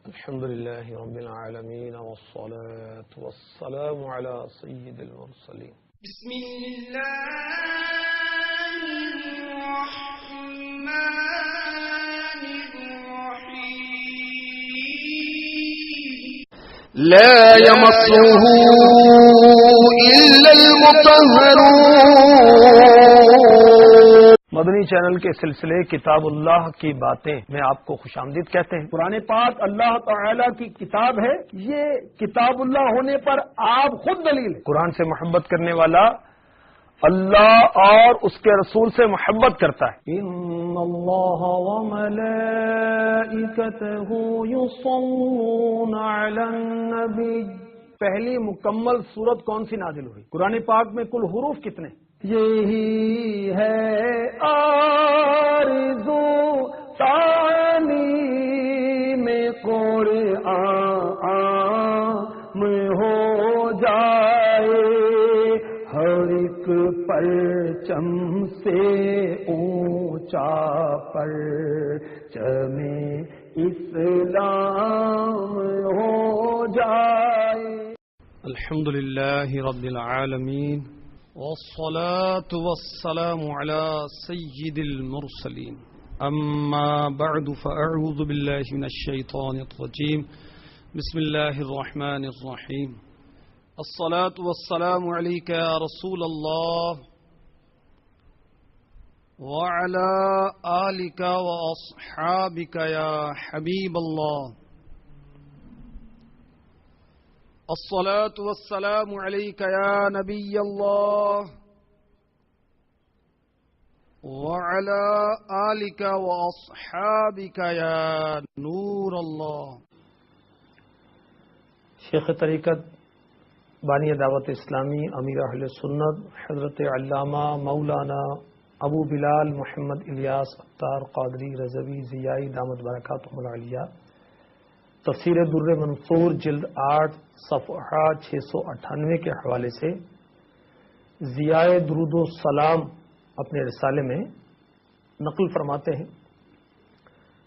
الحمد لله رب العالمين والصلاة والسلام على سيد المرسلين. بسم الله الرحمن الرحيم. لا يمسه إلا المطهرون. مدنی چینل کے سلسلے کتاب اللہ کی باتیں میں آپ کو خوش آمدید کہتے ہیں. قرآن پاک اللہ تعالی کی کتاب ہے. یہ کتاب اللہ ہونے پر آپ خود دلیل ہے. قرآن سے محبت کرنے والا اللہ اور اس کے رسول سے محبت کرتا ہے. ان اللہ وملائکتہ یصلون علی النبی. پہلی مکمل سورت کون سی نازل ہوئی؟ قرآن پاک میں کل حروف کتنے؟ یہی ہے آرزو تعلیم قرآن ہو جائے، ہر ایک پرچم سے اونچا پرچم اسلام ہو جائے. الحمد للہ رب العالمین والصلاة والسلام على سيد المرسلين. أما بعد فأعوذ بالله من الشيطان الرجيم. بسم الله الرحمن الرحيم. الصلاة والسلام عليك يا رسول الله وعلى آلك وأصحابك يا حبيب الله. الصلاة والسلام عليك يا نبي الله وعلى آلك وأصحابك يا نور الله. شیخ طریقت بانی دعوت اسلامی امیر اہل سنت حضرت علامہ مولانا ابو بلال محمد الیاس اختار قادری رضوی ضیائی دامت برکاتہم العالیہ تفسیر در منصور جلد 8 صفحہ 698 کے حوالے سے ضیاء درود و سلام اپنے رسالے میں نقل فرماتے ہیں.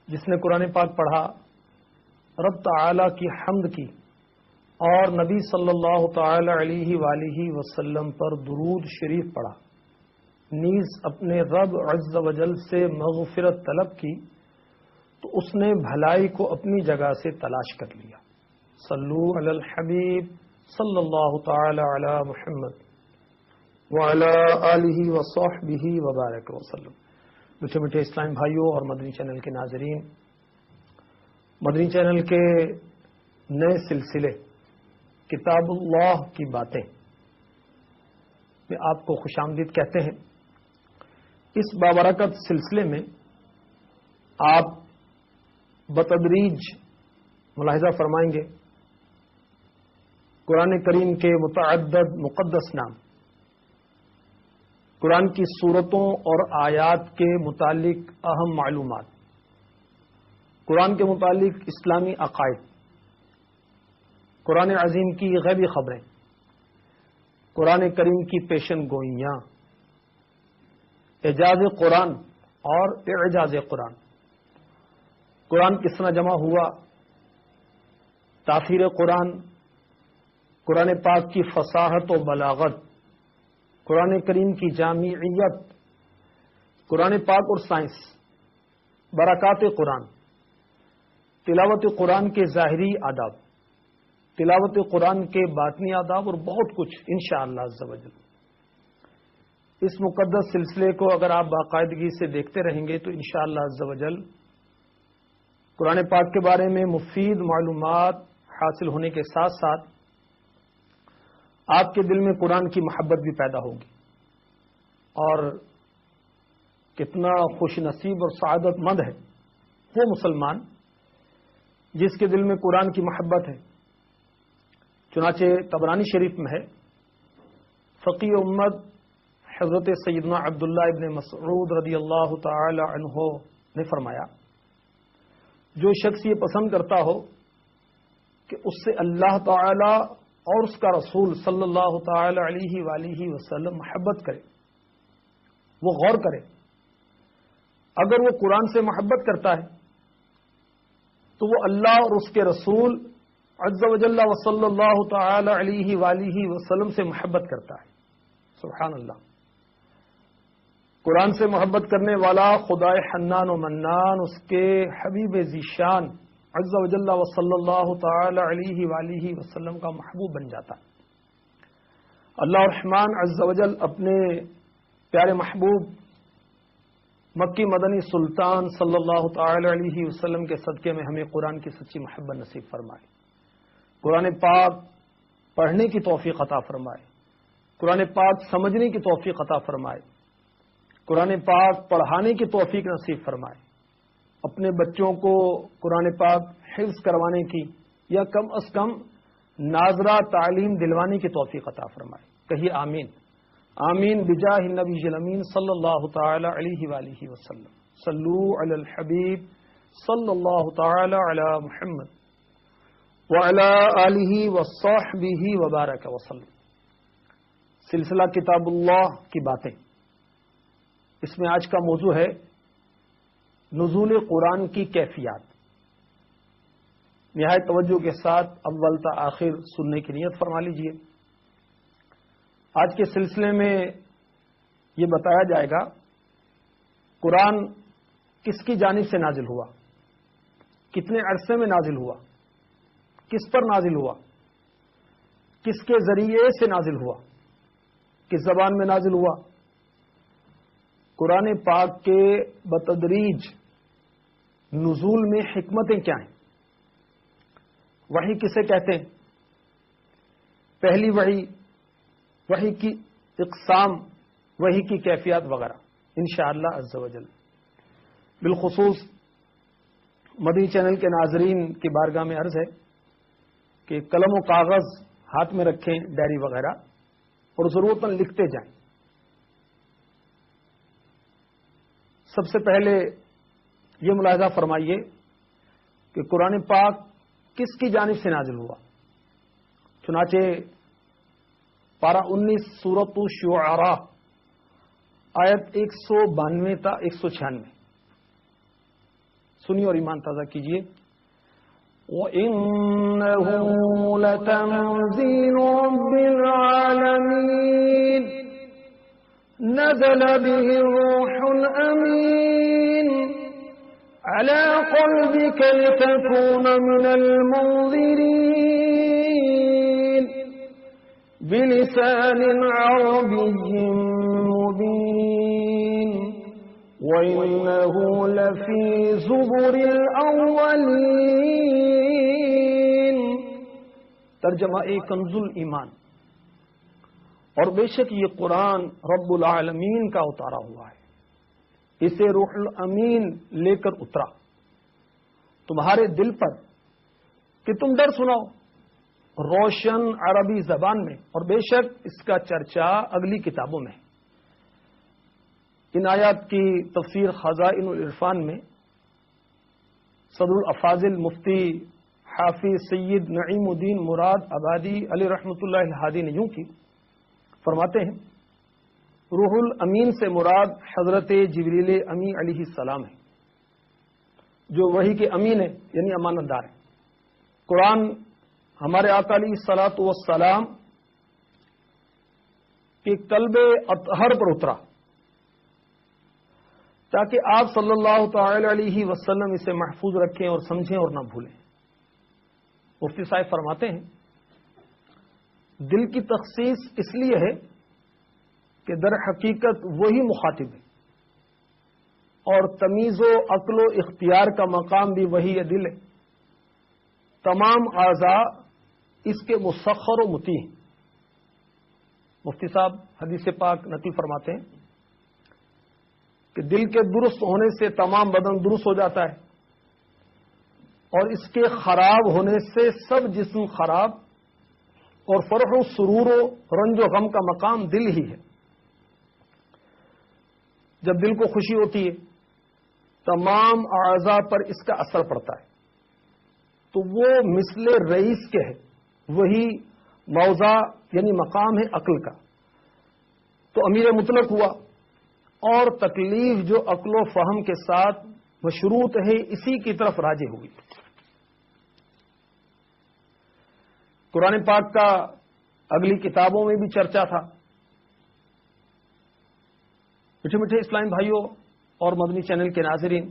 جس نے قرآن پاک پڑھا، رب تعالی کی حمد کی اور نبی صلی اللہ تعالی علیہ وآلہ وسلم پر درود شریف پڑھا، نیز اپنے رب عز و جل سے مغفرت طلب کی، تو اس نے بھلائی کو اپنی جگہ سے تلاش کر لیا. صلو علی الحبیب صلی اللہ تعالی علی محمد وعلی آلہ وصحبہ وبارک وسلم. میٹھے میٹھے اسلام بھائیوں اور مدنی چینل کے ناظرین، مدنی چینل کے نئے سلسلے کتاب اللہ کی باتیں میں آپ کو خوش آمدید کہتے ہیں. اس بابرکت سلسلے میں آپ بتدریج ملاحظہ فرمائیں گے قرآن کریم کے متعدد مقدس نام، قرآن کی صورتوں اور آیات کے متعلق اہم معلومات، قرآن کے متعلق اسلامی عقائد، قرآن عظیم کی غیبی خبریں، قرآن کریم کی پیشن گوئیاں، اعجاز قرآن اور اعجاز قرآن، قرآن کس طرح جمع ہوا، تاثیر قرآن، قرآن پاک کی فصاحت و بلاغت، قرآن کریم کی جامعیت، قرآن پاک اور سائنس، برکات قرآن، تلاوت قرآن کے ظاہری آداب، تلاوت قرآن کے باطنی آداب اور بہت کچھ انشاءاللہ عز و جل. اس مقدس سلسلے کو اگر آپ باقاعدگی سے دیکھتے رہیں گے تو انشاءاللہ عز و جل قرآن پاک کے بارے میں مفید معلومات حاصل ہونے کے ساتھ ساتھ آپ کے دل میں قرآن کی محبت بھی پیدا ہوگی. اور کتنا خوش نصیب اور سعادت مند ہے وہ مسلمان جس کے دل میں قرآن کی محبت ہے. چنانچہ طبرانی شریف میں ہے، فقیہ امت حضرت سیدنا عبداللہ ابن مسعود رضی اللہ تعالی عنہ نے فرمایا، جو شخص یہ پسند کرتا ہو کہ اس سے اللہ تعالی اور اس کا رسول صلی اللہ تعالی علیہ وآلہ وسلم محبت کرے، وہ غور کرے. اگر وہ قرآن سے محبت کرتا ہے تو وہ اللہ اور اس کے رسول عز و جل و صلی اللہ تعالی علیہ وآلہ وسلم سے محبت کرتا ہے. سبحان اللہ. قرآن سے محبت کرنے والا خدائے حنان و منان اس کے حبیب ذیشان عز و جل و صلی اللہ تعالی علیہ وآلہ وسلم کا محبوب بن جاتا ہے. اللہ الرحمن عز و جل اپنے پیارے محبوب مکی مدنی سلطان صلی اللہ تعالی علیہ وسلم کے صدقے میں ہمیں قرآن کی سچی محبت نصیب فرمائے. قرآن پاک پڑھنے کی توفیق عطا فرمائے. قرآن پاک سمجھنے کی توفیق عطا فرمائے. قرآن پاک پڑھانے کی توفیق نصیب فرمائے. اپنے بچوں کو قرآن پاک حفظ کروانے کی یا کم از کم ناظرہ تعلیم دلوانے کی توفیق عطا فرمائے. کہیے آمین. آمین بجاہ النبی الامین صلی اللہ تعالی علیہ وآلہ وسلم. صلو علی الحبیب صلی اللہ تعالی علی محمد وعلی آلہ وصحبہ وبارک وسلم. سلسلہ کتاب اللہ کی باتیں. اس میں آج کا موضوع ہے نزول قرآن کی کیفیات. نہایت توجہ کے ساتھ اول تا آخر سننے کی نیت فرما لیجیے. آج کے سلسلے میں یہ بتایا جائے گا قرآن کس کی جانب سے نازل ہوا, کتنے عرصے میں نازل ہوا, کس پر نازل ہوا, کس کے ذریعے سے نازل ہوا, کس زبان میں نازل ہوا. قرآن پاک کے بتدریج نزول میں حکمتیں کیا ہیں, وحی کسے کہتے ہیں, پہلی وحی, وحی کی اقسام, وحی کی کیفیات وغیرہ انشاءاللہ عز و جل. بالخصوص مدنی چینل کے ناظرین کی بارگاہ میں عرض ہے کہ قلم و کاغذ ہاتھ میں رکھیں, ڈائری وغیرہ, اور ضرورتاً لکھتے جائیں. سب سے پہلے یہ ملاحظہ فرمائیے کہ قرآن پاک کس کی جانب سے نازل ہوا. چنانچہ پارہ 19 سورۃ الشعراء آیت 192 تا 196 سنیے اور ایمان تازہ کیجیے. وَإِنَّهُ لَتَنزِيلُ رَبِّ الْعَالَمِينَ نزل به الروح الأمين على قلبك لتكون من المنذرين بلسان عربي مبين وإنه لفي زبر الأولين. ترجمہ کنز الایمان. اور بے شک یہ قرآن رب العالمین کا اتارا ہوا ہے, اسے روح الامین لے کر اترا تمہارے دل پر کہ تم ڈر سناؤ روشن عربی زبان میں, اور بے شک اس کا چرچا اگلی کتابوں میں. ان آیات کی تفسیر خزائن العرفان میں صدر الافاضل مفتی حافظ سید نعیم الدین مراد آبادی علی رحمۃ اللہ الہادی نے یوں کی. فرماتے ہیں روح الامین سے مراد حضرت جبریل امی علیہ السلام ہے, جو وحی کے امین ہے یعنی امانت دار ہے. قرآن ہمارے آقا علیہ الصلوۃ والسلام کے قلب اطہر پر اترا تاکہ آپ صلی اللہ تعالی علیہ وسلم اسے محفوظ رکھیں اور سمجھیں اور نہ بھولیں. مفتی صاحب فرماتے ہیں دل کی تخصیص اس لیے ہے کہ در حقیقت وہی مخاطب ہے, اور تمیز و عقل و اختیار کا مقام بھی وہی دل ہے. تمام اعضاء اس کے مسخر و مطیع ہیں. مفتی صاحب حدیث پاک نقل فرماتے ہیں کہ دل کے درست ہونے سے تمام بدن درست ہو جاتا ہے, اور اس کے خراب ہونے سے سب جسم خراب, اور فرح و سرور و رنج و غم کا مقام دل ہی ہے. جب دل کو خوشی ہوتی ہے تمام اعضاء پر اس کا اثر پڑتا ہے, تو وہ مثل رئیس کے ہے, وہی موضع یعنی مقام ہے عقل کا. تو امیر مطلق ہوا, اور تکلیف جو عقل و فہم کے ساتھ مشروط ہے اسی کی طرف راجع ہوئی. قرآن پاک کا اگلی کتابوں میں بھی چرچا تھا. میٹھے میٹھے اسلام بھائیوں اور مدنی چینل کے ناظرین،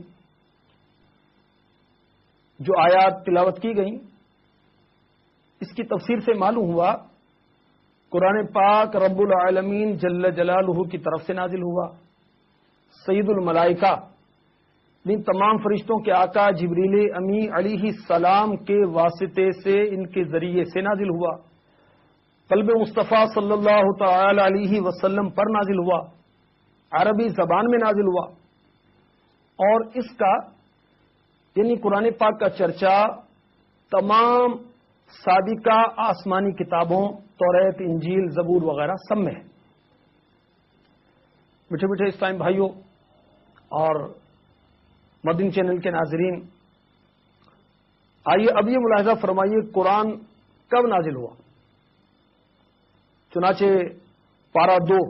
جو آیات تلاوت کی گئیں اس کی تفسیر سے معلوم ہوا قرآن پاک رب العالمین جل جلالہ کی طرف سے نازل ہوا. سید الملائکہ ان تمام فرشتوں کے آقا جبریل امی علیہ السلام کے واسطے سے ان کے ذریعے سے نازل ہوا. قلب مصطفیٰ صلی اللہ تعالی علیہ وسلم پر نازل ہوا، عربی زبان میں نازل ہوا. اور اس کا یعنی قرآن پاک کا چرچا تمام سابقہ آسمانی کتابوں توریت، انجیل، زبور وغیرہ سب میں ہے. میٹھے میٹھے اسلام بھائیوں اور مدنی چینل کے ناظرین، آئیے اب یہ ملاحظہ فرمائیے قرآن کب نازل ہوا. چنانچہ پارہ 2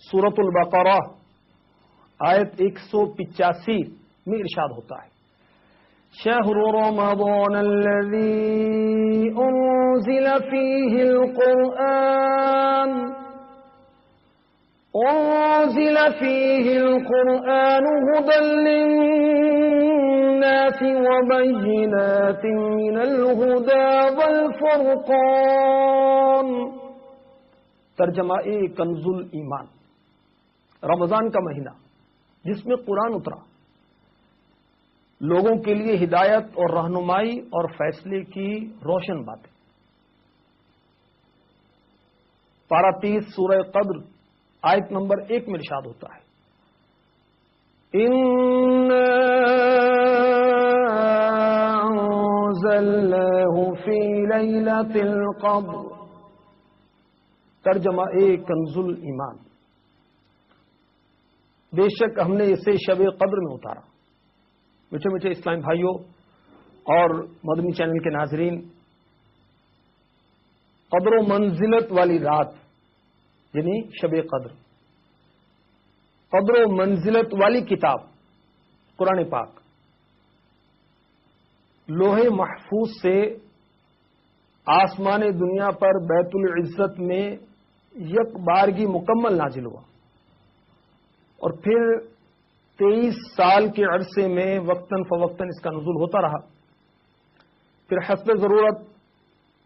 سورۃ البقرہ آیت 185 میں ارشاد ہوتا ہے، شہر رمضان الذی انزل فیہ القرآن هدى للناس وبينات من الهدى والفرقان. ترجمہ کنز الایمان. رمضان کا مہینہ جس میں قرآن اترا، لوگوں کے لیے ہدایت اور رہنمائی اور فیصلے کی روشن باتیں. پارہ 30 سورہ قدر آیت نمبر 1 میں ارشاد ہوتا ہے، اِنَّا أَنزَلْنَاهُ فِي لَيْلَةِ الْقَدْرِ. ترجمہ کنز الایمان. بے شک ہم نے اسے شب قدر میں اتارا. میٹھے میٹھے اسلام بھائیوں اور مدنی چینل کے ناظرین، قدر و منزلت والی رات یعنی شب قدر، قدر و منزلت والی کتاب قرآن پاک لوح محفوظ سے آسمان دنیا پر بیت العزت میں یک بارگی مکمل نازل ہوا، اور پھر 23 سال کے عرصے میں وقتاً فوقتاً اس کا نزول ہوتا رہا. پھر حسب ضرورت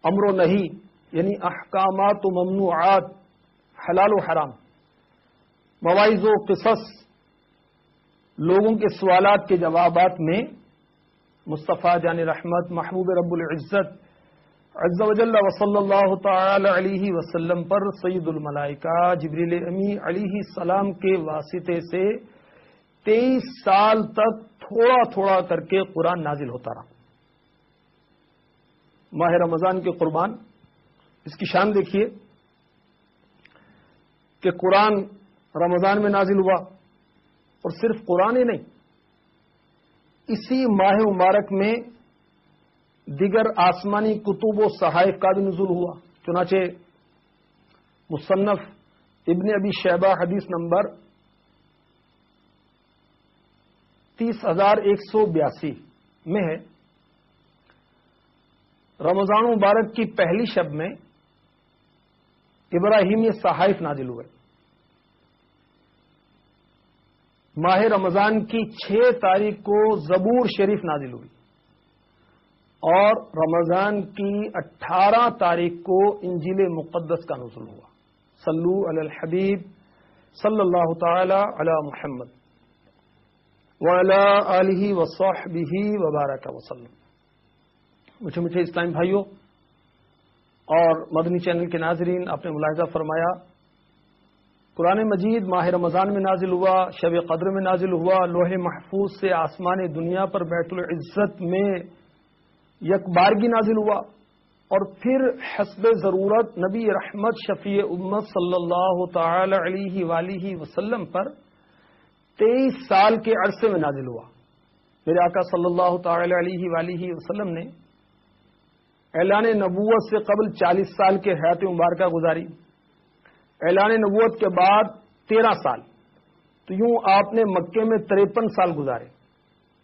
امر و نہی یعنی احکامات و ممنوعات، حلال و حرام، مواعظ و قصص، لوگوں کے سوالات کے جوابات میں مصطفیٰ جان رحمت محبوب رب العزت عز و جل وصلی اللہ تعالی علیہ وسلم پر سید الملائکہ جبریل امی علیہ السلام کے واسطے سے 23 سال تک تھوڑا تھوڑا کر کے قرآن نازل ہوتا رہا. ماہ رمضان کے قربان، اس کی شان دیکھیے کہ قرآن رمضان میں نازل ہوا، اور صرف قرآن ہی نہیں، اسی ماہ مبارک میں دیگر آسمانی کتب و صحائف کا بھی نزول ہوا. چنانچہ مصنف ابن ابی شیبہ حدیث نمبر 30,182 میں ہے، رمضان مبارک کی پہلی شب میں ابراہیمی صحائف نازل ہوئے. ماہ رمضان کی 6 تاریخ کو زبور شریف نازل ہوئی، اور رمضان کی 18 تاریخ کو انجیل مقدس کا نزول ہوا. صلو علی الحبیب صلی اللہ تعالی علی محمد وعلی آلہ وصحبہ وبارک وسلم. میٹھے میٹھے اسلام بھائیوں اور مدنی چینل کے ناظرین، آپ نے ملاحظہ فرمایا قرآن مجید ماہ رمضان میں نازل ہوا، شب قدر میں نازل ہوا، لوح محفوظ سے آسمان دنیا پر بیت العزت میں یک بارگی نازل ہوا، اور پھر حسب ضرورت نبی رحمت شفیع امت صلی اللہ تعالی علیہ وآلہ وسلم پر 23 سال کے عرصے میں نازل ہوا. میرے آقا صلی اللہ تعالی علیہ وآلہ وسلم نے اعلان نبوت سے قبل 40 سال کے حیات مبارکہ گزاری، اعلان نبوت کے بعد 13 سال، تو یوں آپ نے مکے میں 53 سال گزارے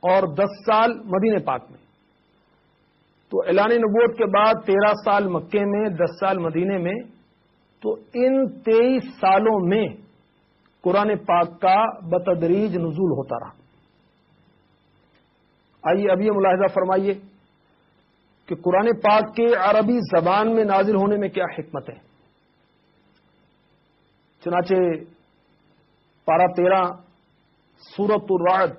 اور 10 سال مدینہ پاک میں. تو تو اعلان نبوت کے بعد 13 سال مکے میں، 10 سال مدینے میں، تو ان 23 سالوں میں قرآن پاک کا بتدریج نزول ہوتا رہا۔ آئیے اب یہ ملاحظہ فرمائیے کہ قرآن پاک کے عربی زبان میں نازل ہونے میں کیا حکمت ہے۔ چنانچہ پارہ 13 سورۃ الرعد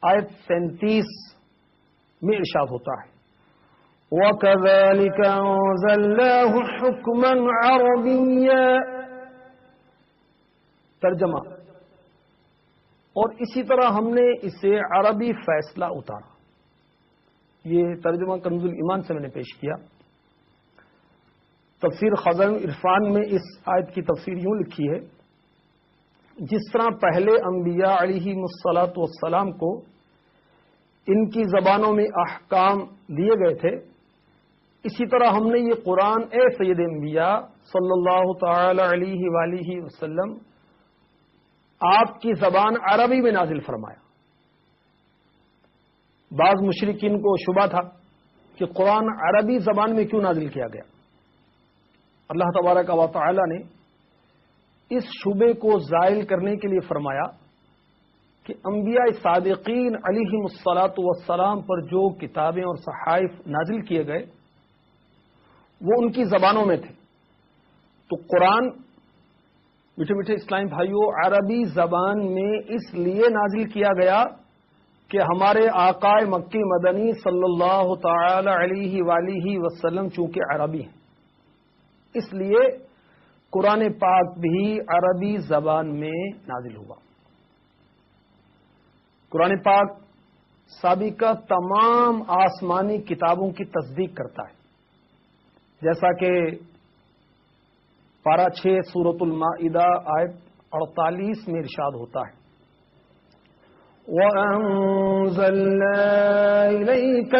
آیت 37 میں ارشاد ہوتا ہے وَكَذَلِكَ أَنزَلْنَاهُ حُكْمًا عَرَبِيًّا، ترجمہ، اور اسی طرح ہم نے اسے عربی فیصلہ اتارا۔ یہ ترجمہ کنز الایمان سے میں نے پیش کیا۔ تفسیر خزائن عرفان میں اس آیت کی تفسیر یوں لکھی ہے، جس طرح پہلے انبیاء علیہم الصلاۃ والسلام کو ان کی زبانوں میں احکام دیے گئے تھے، اسی طرح ہم نے یہ قرآن اے سید انبیاء صلی اللہ تعالی علیہ وآلہ وسلم آپ کی زبان عربی میں نازل فرمایا۔ بعض مشرکین کو شبہ تھا کہ قرآن عربی زبان میں کیوں نازل کیا گیا۔ اللہ تبارک و تعالی نے اس شبے کو زائل کرنے کے لیے فرمایا کہ انبیاء صادقین علیہم الصلاۃ والسلام پر جو کتابیں اور صحائف نازل کیے گئے وہ ان کی زبانوں میں تھے، تو قرآن میٹھے میٹھے اسلام بھائیوں عربی زبان میں اس لیے نازل کیا گیا کہ ہمارے آقا مکی مدنی صلی اللہ تعالی علیہ وآلہ وسلم چونکہ عربی ہیں، اس لیے قرآن پاک بھی عربی زبان میں نازل ہوا۔ قرآن پاک سابقہ تمام آسمانی کتابوں کی تصدیق کرتا ہے، جیسا کہ پارہ 6 سورۃ المائدہ آیت 48 میں ارشاد ہوتا ہے وَأَنزَلْنَا إِلَيْكَ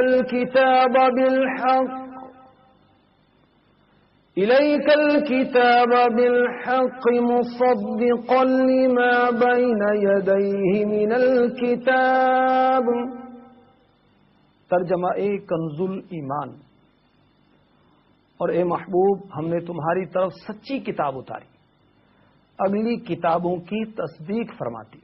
الْكِتَابَ بِالْحَقِّ مُصَدِّقًا لِمَا بَيْنَ يَدَيْهِ مِنَ الْكِتَابِ، ترجمہ کنز الایمان، اور اے محبوب ہم نے تمہاری طرف سچی کتاب اتاری، اگلی کتابوں کی تصدیق فرماتی۔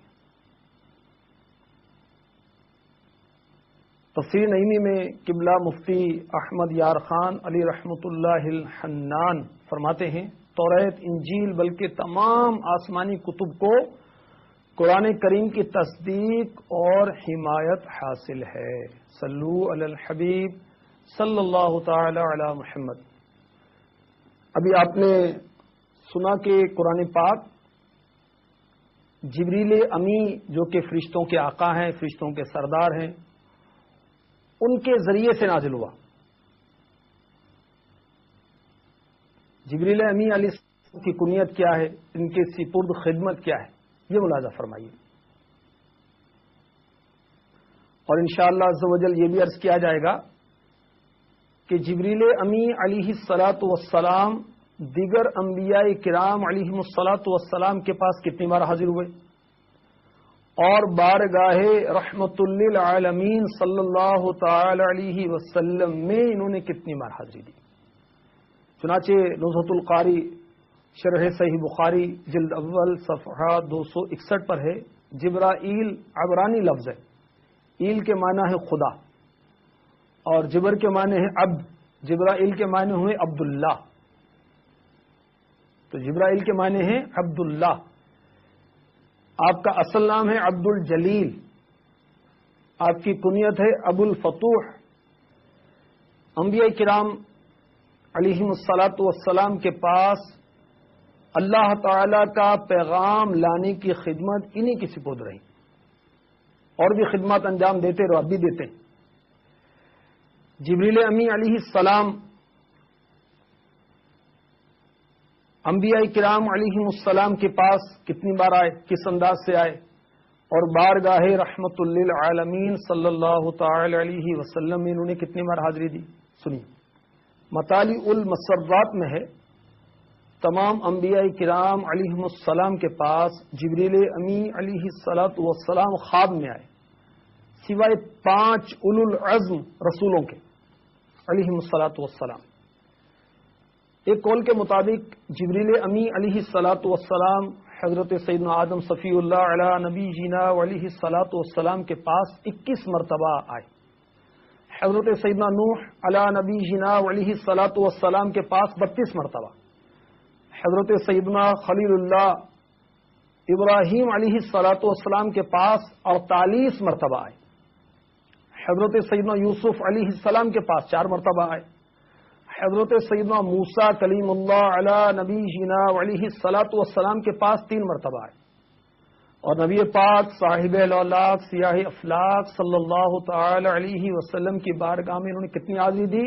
تفسیر نعیمی میں قبلہ مفتی احمد یار خان علی رحمۃ اللہ الحنان فرماتے ہیں توریت، انجیل بلکہ تمام آسمانی کتب کو قرآن کریم کی تصدیق اور حمایت حاصل ہے۔ صلو علی الحبیب صلی اللہ تعالی علی محمد۔ ابھی آپ نے سنا کہ قرآن پاک جبریل امی جو کہ فرشتوں کے آقا ہیں، فرشتوں کے سردار ہیں، ان کے ذریعے سے نازل ہوا۔ جبریل امی علیہ السلام کی کنیت کیا ہے، ان کے سپرد خدمت کیا ہے، یہ ملاحظہ فرمائیے۔ اور انشاءاللہ عز و جل یہ بھی عرض کیا جائے گا کہ جبریل امی علیہ الصلاۃ والسلام دیگر انبیاء کرام علیہم الصلاۃ والسلام کے پاس کتنی بار حاضر ہوئے، اور بارگاہ رحمت للعالمین صلی اللہ تعالی علیہ وسلم میں انہوں نے کتنی بار حاضری دی۔ چنانچہ نزہۃ القاری شرح صحیح بخاری جلد اول صفحہ 261 پر ہے، جبرائیل عبرانی لفظ ہے، ایل کے معنی ہے خدا اور جبر کے معنی ہے عبد، جبرائیل کے معنی ہوئے عبداللہ، تو جبرائیل کے معنی ہے عبداللہ۔ آپ کا اصل نام ہے عبد الجلیل، آپ کی کنیت ہے ابو الفتوح۔ انبیاء کرام علیہم الصلاۃ والسلام کے پاس اللہ تعالی کا پیغام لانے کی خدمت انہی کی سپرد رہی، اور بھی خدمات انجام دیتے رہو، اب بھی دیتے۔ جبریل امی علیہ السلام انبیاء کرام علیہم السلام کے پاس کتنی بار آئے، کس انداز سے آئے، اور بارگاہ رحمت للعالمین صلی اللہ تعالی علیہ وسلم میں انہوں نے کتنی بار حاضری دی، سنیے۔ مطالع المسرات میں ہے تمام انبیاء کرام علیہم السلام کے پاس جبریل امی علیہ الصلاۃ والسلام خواب میں آئے، سوائے 5 اولو العزم رسولوں کے علیہم الصلاۃ والسلام. ایک قول کے مطابق جبریل امی علیہ الصلاۃ والسلام حضرت سیدنا آدم صفی اللہ علی نبی جینا علیہ الصلاۃ والسلام کے پاس 21 مرتبہ آئے. حضرت سیدنا نوح علی نبی جینا علیہ الصلاۃ والسلام کے پاس 32 مرتبہ. حضرت سیدنا خلیل اللہ ابراہیم علیہ الصلاۃ والسلام کے پاس 48 مرتبہ آئے. حضرت سیدنا یوسف علیہ السلام کے پاس 4 مرتبہ آئے. حضرت سیدنا موسیٰ کلیم اللہ علی نبی جینا علیہ الصلاۃ والسلام کے پاس 3 مرتبہ آئے. اور نبی پاک صاحب الاولاق سیاہ افلاق صلی اللہ تعالی علیہ وسلم کی بارگاہ میں انہوں نے کتنی حاضری دی؟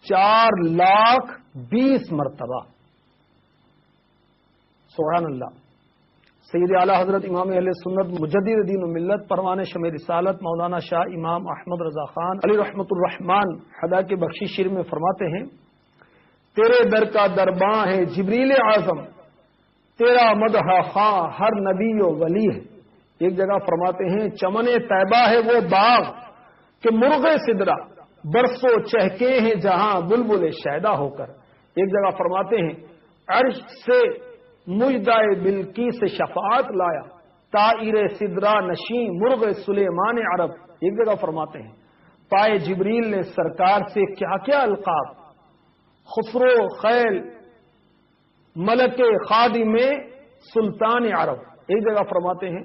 4,20,000 مرتبہ. سبحان اللہ. سید اعلی حضرت امام اہل سنت مجدد دین و ملت پروان شمع رسالت مولانا شاہ امام احمد رضا خان علی رحمت الرحمان حدا کے بخشی شیر میں فرماتے ہیں تیرے در کا درباں ہے جبریل اعظم تیرا مدح خواں ہر نبی و ولی ہے. ایک جگہ فرماتے ہیں چمن طیبہ ہے وہ باغ کہ مرغ سدرا برسوں چہکے ہیں جہاں بلبل شیدا ہو کر. ایک جگہ فرماتے ہیں عرش سے مجدائے بلکی سے شفاعت لایا طائر سدرا نشین مرغ سلیمان عرب. ایک جگہ فرماتے ہیں پائے جبریل نے سرکار سے کیا کیا القاب خسرو خیل ملک خادم سلطان عرب. ایک جگہ فرماتے ہیں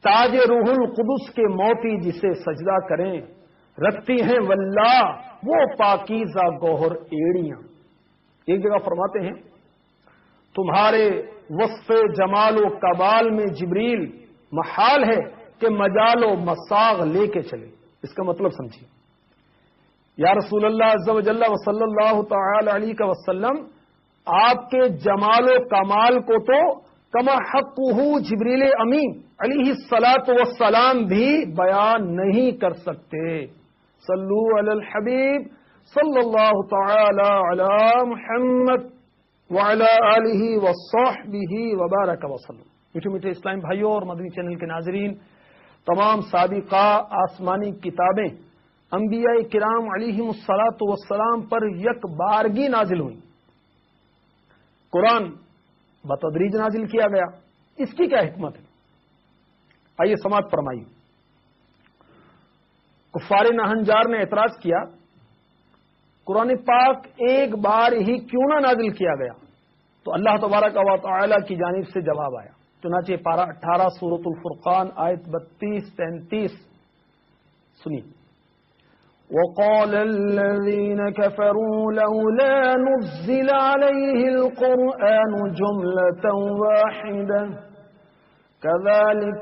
تاج روح القدس کے موتی جسے سجدہ کریں رکھتی ہیں واللہ وہ پاکیزہ گوہر ایڑیاں. ایک جگہ فرماتے ہیں تمہارے وصف جمال و کمال میں جبریل محال ہے کہ مجال و مساغ لے کے چلے. اس کا مطلب سمجھیے یا رسول اللہ عز و جل و صلی اللہ تعالی علیہ وسلم آپ کے جمال و کمال کو تو کما حقہ جبریل امین علیہ الصلاۃ والسلام بھی بیان نہیں کر سکتے. صلو علی الحبیب صلی اللہ تعالی علی محمد وعلی آلہ وصحبہ وبارک وسلم. میٹھے میٹھے اسلام بھائیوں اور مدنی چینل کے ناظرین، تمام سابقہ آسمانی کتابیں انبیاء کرام علیہم الصلاۃ والسلام پر یک بارگی نازل ہوئی. قرآن بتدریج نازل کیا گیا. اس کی کیا حکمت ہے؟ آئیے سماعت فرمائیے. کفار نہنجار نے اعتراض کیا قرآن پاک ایک بار ہی کیوں نہ نازل کیا گیا؟ تو اللہ تبارک و تعالی کی جانب سے جواب آیا. چنانچہ پارہ 18 سورۃ الفرقان آیت 32-33 سنیے. وقال الذين كفروا لولا نزل عليه القرآن جملة واحدة كذلك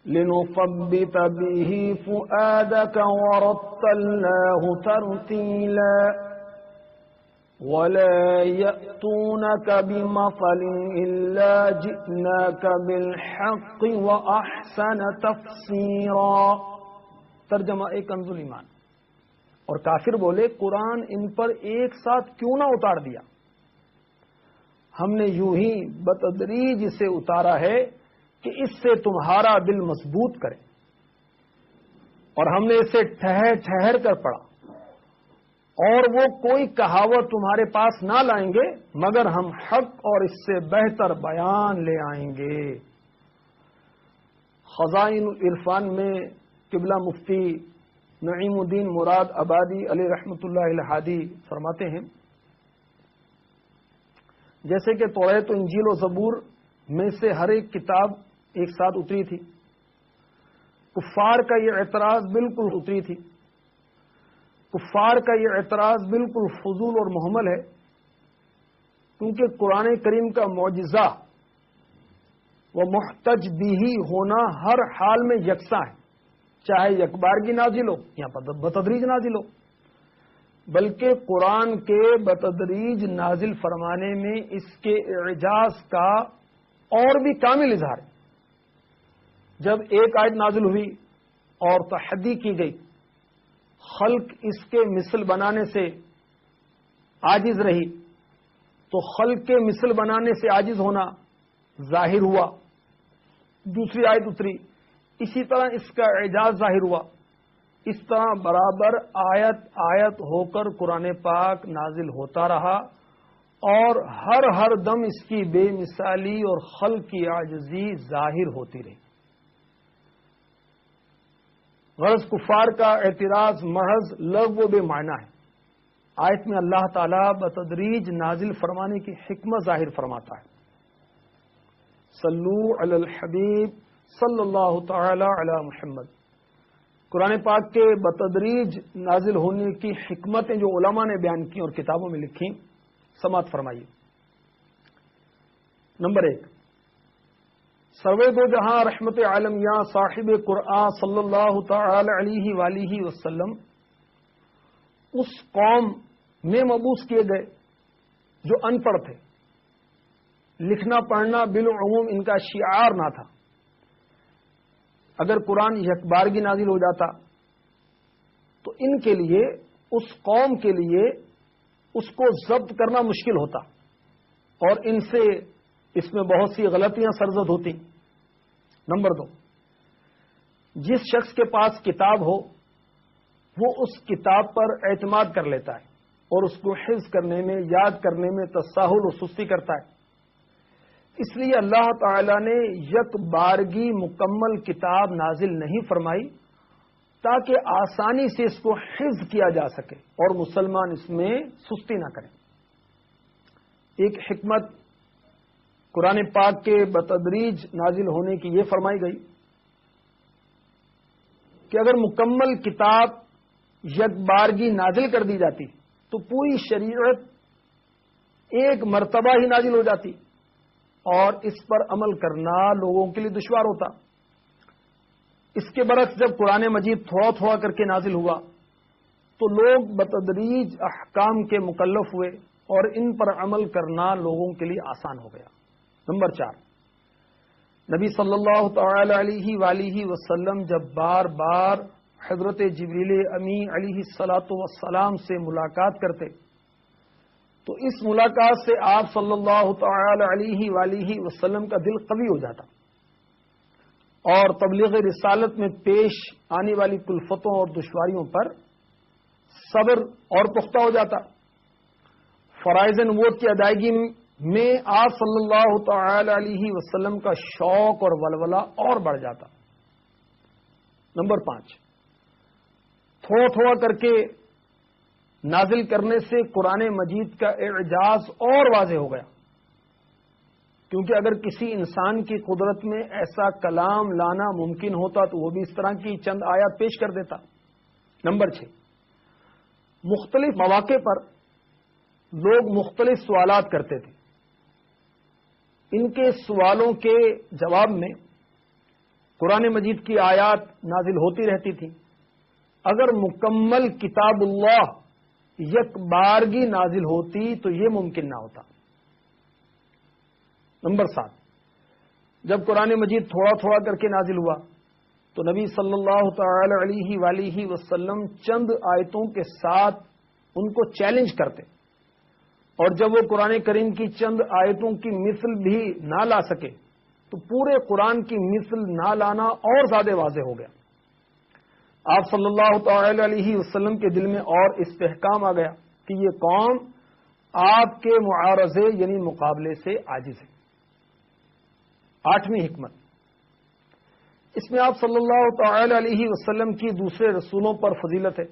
لنثبت به فؤادك ورتلناه ترتيلا ولا يأتونك بمثل إلا جئناك بالحق وأحسن تفسيرا. ترجمہ کنز الایمان. اور کافر بولے قرآن ان پر ایک ساتھ کیوں نہ اتار دیا؟ ہم نے یوں ہی بتدریج اسے اتارا ہے کہ اس سے تمہارا دل مضبوط کرے. اور ہم نے اسے ٹھہر ٹھہر کر پڑھا اور وہ کوئی کہاوت تمہارے پاس نہ لائیں گے مگر ہم حق اور اس سے بہتر بیان لے آئیں گے. خزائن العرفان میں قبلہ مفتی نعیم الدین مراد آبادی علیہ رحمت اللہ الہادی فرماتے ہیں جیسے کہ توریت و انجیل و زبور میں سے ہر ایک کتاب ایک ساتھ اتری تھی، کفار کا یہ اعتراض بالکل اتری تھی. کفار کا یہ اعتراض بالکل فضول اور محمل ہے کیونکہ قرآن کریم کا معجزہ و محتج بھی ہونا ہر حال میں یکساں ہے، چاہے یک بارگی نازل ہو یا بتدریج نازل ہو. بلکہ قرآن کے بتدریج نازل فرمانے میں اس کے اعجاز کا اور بھی کامل اظہار ہے. جب ایک آیت نازل ہوئی اور تحدی کی گئی، خلق اس کے مثل بنانے سے عاجز رہی، تو خلق کے مثل بنانے سے عاجز ہونا ظاہر ہوا. دوسری آیت اتری، اسی طرح اس کا اعجاز ظاہر ہوا. اس طرح برابر آیت آیت ہو کر قرآن پاک نازل ہوتا رہا اور ہر دم اس کی بے مثالی اور خلق کی عاجزی ظاہر ہوتی رہی. غرض کفار کا اعتراض محض لغو و بے معنی ہے. آیت میں اللہ تعالیٰ بتدریج نازل فرمانے کی حکمت ظاہر فرماتا ہے. صلو علی الحبیب صلی اللہ تعالی علی محمد. قرآن پاک کے بتدریج نازل ہونے کی حکمتیں جو علماء نے بیان کی اور کتابوں میں لکھی، سماعت فرمائیے. نمبر 1، سروے دو جہاں رحمت عالمیہ صاحب قرآن صلی اللہ تعالی علیہ وآلہ وسلم اس قوم میں مبعوث کیے گئے جو ان پڑھ تھے. لکھنا پڑھنا بالعموم ان کا شعار نہ تھا. اگر قرآن یکبارگی نازل ہو جاتا تو ان کے لیے، اس قوم کے لیے اس کو ضبط کرنا مشکل ہوتا اور ان سے اس میں بہت سی غلطیاں سرزد ہوتی. نمبر 2، جس شخص کے پاس کتاب ہو وہ اس کتاب پر اعتماد کر لیتا ہے اور اس کو حفظ کرنے میں، یاد کرنے میں تساہل و سستی کرتا ہے. اس لیے اللہ تعالی نے یک بارگی مکمل کتاب نازل نہیں فرمائی تاکہ آسانی سے اس کو حفظ کیا جا سکے اور مسلمان اس میں سستی نہ کریں. ایک حکمت قرآن پاک کے بتدریج نازل ہونے کی یہ فرمائی گئی کہ اگر مکمل کتاب یک بارگی نازل کر دی جاتی تو پوری شریعت ایک مرتبہ ہی نازل ہو جاتی اور اس پر عمل کرنا لوگوں کے لیے دشوار ہوتا. اس کے برعکس جب قرآن مجید تھوڑا تھوڑا کر کے نازل ہوا تو لوگ بتدریج احکام کے مکلف ہوئے اور ان پر عمل کرنا لوگوں کے لیے آسان ہو گیا. نمبر 4، نبی صلی اللہ تعالی علیہ وآلہ وسلم جب بار بار حضرت جبریل امی علیہ الصلاۃ والسلام سے ملاقات کرتے تو اس ملاقات سے آپ صلی اللہ تعالی علیہ وآلہ وسلم کا دل قوی ہو جاتا اور تبلیغ رسالت میں پیش آنے والی کلفتوں اور دشواریوں پر صبر اور پختہ ہو جاتا. فرائض نبوت کی ادائیگی میں آپ صلی اللہ تعالی علیہ وسلم کا شوق اور ولولہ اور بڑھ جاتا. نمبر 5، تھوڑا تھوڑا کر کے نازل کرنے سے قرآن مجید کا اعجاز اور واضح ہو گیا، کیونکہ اگر کسی انسان کی قدرت میں ایسا کلام لانا ممکن ہوتا تو وہ بھی اس طرح کی چند آیات پیش کر دیتا. نمبر 6، مختلف مواقع پر لوگ مختلف سوالات کرتے تھے. ان کے سوالوں کے جواب میں قرآن مجید کی آیات نازل ہوتی رہتی تھی. اگر مکمل کتاب اللہ یک بارگی نازل ہوتی تو یہ ممکن نہ ہوتا. نمبر 7، جب قرآن مجید تھوڑا تھوڑا کر کے نازل ہوا تو نبی صلی اللہ تعالی علیہ وآلہ وسلم چند آیتوں کے ساتھ ان کو چیلنج کرتے اور جب وہ قرآن کریم کی چند آیتوں کی مثل بھی نہ لا سکے تو پورے قرآن کی مثل نہ لانا اور زیادہ واضح ہو گیا. آپ صلی اللہ تعالی علیہ وسلم کے دل میں اور استحکام آ گیا کہ یہ قوم آپ کے معارضے یعنی مقابلے سے عاجز ہے. 8ویں حکمت، اس میں آپ صلی اللہ تعالی علیہ وسلم کی دوسرے رسولوں پر فضیلت ہے،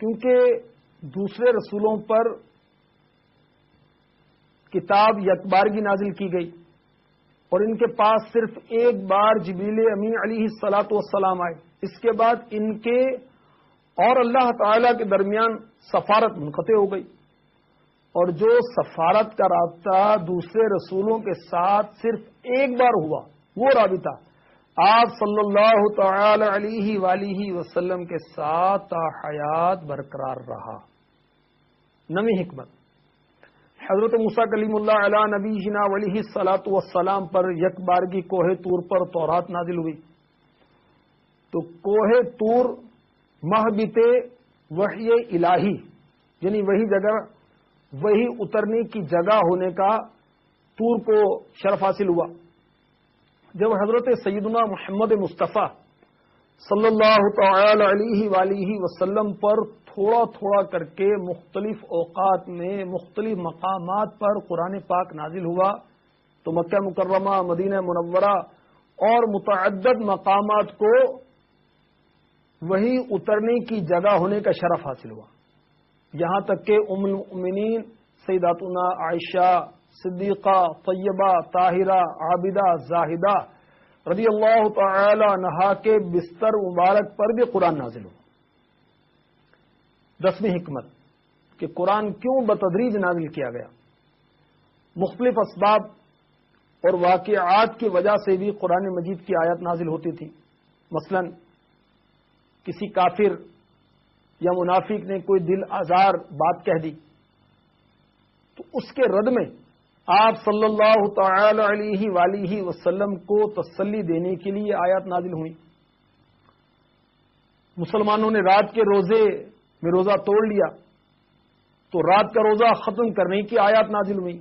کیونکہ دوسرے رسولوں پر کتاب یکبارگی نازل کی گئی اور ان کے پاس صرف ایک بار جبریل امین علیہ الصلاۃ والسلام آئے. اس کے بعد ان کے اور اللہ تعالی کے درمیان سفارت منقطع ہو گئی اور جو سفارت کا رابطہ دوسرے رسولوں کے ساتھ صرف ایک بار ہوا وہ رابطہ آپ صلی اللہ تعالی علیہ وآلہ وسلم کے ساتھ تا حیات برقرار رہا. 9ویں حکمت، حضرت موسیٰ کلیم اللہ علیہ نبی جنا علیہ الصلاۃ والسلام پر یک بارگی کوہ طور پر تورات نازل ہوئی تو کوہ طور محبت وحی الہی یعنی وہی جگہ، وہی اترنے کی جگہ ہونے کا طور کو شرف حاصل ہوا. جب حضرت سیدنا محمد مصطفیٰ صلی اللہ تعالی علیہ وآلہ وسلم پر تھوڑا تھوڑا کر کے مختلف اوقات میں مختلف مقامات پر قرآن پاک نازل ہوا تو مکہ مکرمہ، مدینہ منورہ اور متعدد مقامات کو وہی اترنے کی جگہ ہونے کا شرف حاصل ہوا، یہاں تک کہ ام المؤمنین سیداتنا عائشہ صدیقہ طیبہ طاہرہ عابدہ زاہدہ رضی اللہ تعالی عنہا کے بستر مبارک پر بھی قرآن نازل ہوا۔ 10ویں حکمت کہ قرآن کیوں بتدریج نازل کیا گیا۔ مختلف اسباب اور واقعات کی وجہ سے بھی قرآن مجید کی آیت نازل ہوتی تھی۔ مثلا کسی کافر یا منافق نے کوئی دل آزار بات کہہ دی تو اس کے رد میں آپ صلی اللہ تعالی علیہ وآلہ وسلم کو تسلی دینے کے لیے آیات نازل ہوئی۔ مسلمانوں نے رات کے روزے میں روزہ توڑ لیا تو رات کا روزہ ختم کرنے کی آیات نازل ہوئی۔